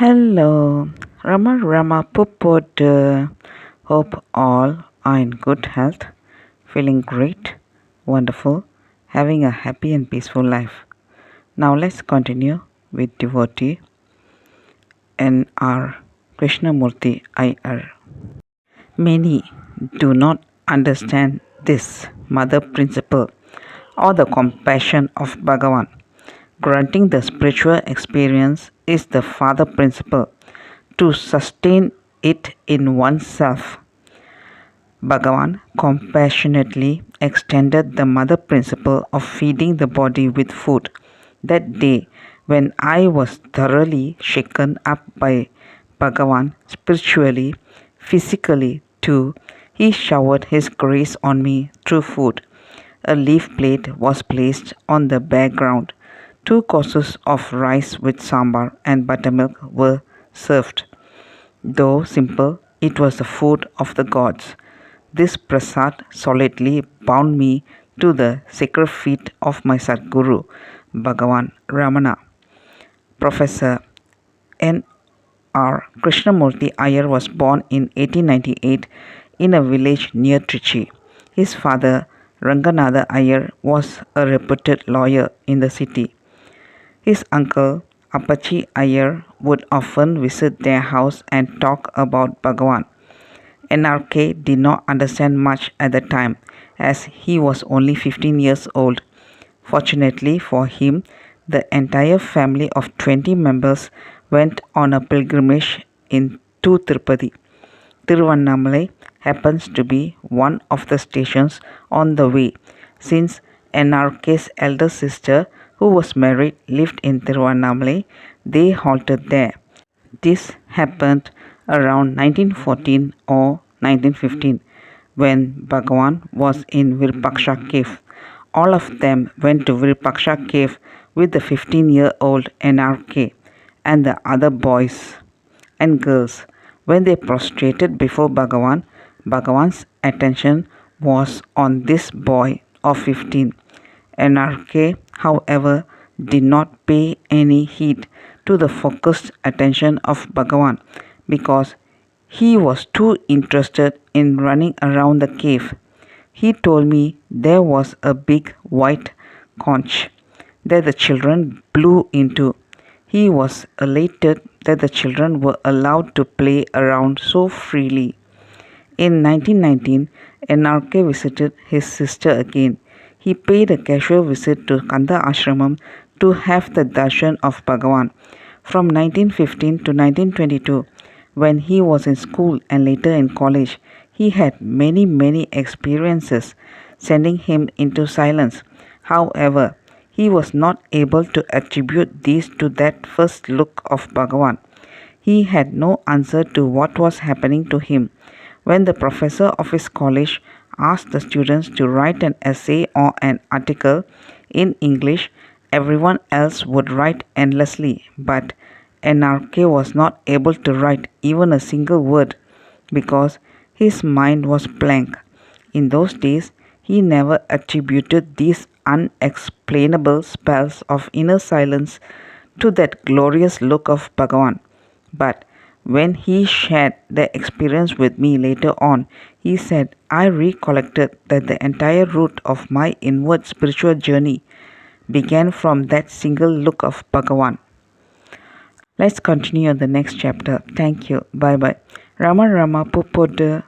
Hello, Rama Pupodu. Hope all are in good health, feeling great, wonderful, having a happy and peaceful life. Now let's continue with devotee N.R.KrishnamoorthyIyer. Many do not understand this mother principle or the compassion of Bhagavan. Granting the spiritual experience is the father principle. To sustain it in oneself, Bhagavan compassionately extended the mother principle of feeding the body with food. That day, when I was thoroughly shaken up by Bhagavan spiritually, physically too, he showered his grace on me through food. A leaf plate was placed on the bare ground. 2 courses of rice with sambar and buttermilk were served. Though simple, it was the food of the gods. This prasad solidly bound me to the sacred feet of my Sadguru, Bhagavan Ramana. Professor N.R.KrishnamoorthyIyer was born in 1898 in a village near Trichy. His father, Ranganatha Iyer, was a reputed lawyer in the city. His uncle, Appachi Iyer, would often visit their house and talk about Bhagavan. N.R.K. did not understand much at the time, as he was only 15 years old. Fortunately for him, the entire family of 20 members went on a pilgrimage to Tirupati. Tiruvannamalai happens to be one of the stations on the way, since N.R.K.'s elder sister, who was married, lived in Tiruvannamalai. They halted there. This happened around 1914 or 1915, when Bhagavan was in Virupaksha cave. All of them went to Virupaksha cave with the 15-year-old N.R.K. and the other boys and girls. When they prostrated before Bhagavan, Bhagavan's attention was on this boy of 15. N.R.K., however, did not pay any heed to the focused attention of Bhagavan because he was too interested in running around the cave. He told me there was a big white conch that the children blew into. He was elated that the children were allowed to play around so freely. In 1919, N.R.K. visited his sister again. He paid a casual visit to Kanda Ashramam to have the darshan of Bhagavan. From 1915 to 1922, when he was in school and later in college, he had many experiences, sending him into silence. However, he was not able to attribute these to that first look of Bhagavan. He had no answer to what was happening to him. When the professor of his college asked the students to write an essay or an article in English, everyone else would write endlessly, but N.R.K. was not able to write even a single word because his mind was blank. In those days, he never attributed these unexplainable spells of inner silence to that glorious look of Bhagavan. But when he shared the experience with me later on, he said, I recollected that the entire route of my inward spiritual journey began from that single look of Bhagavan. Let's continue the next chapter. Thank you. Bye bye. Rama Pupodu.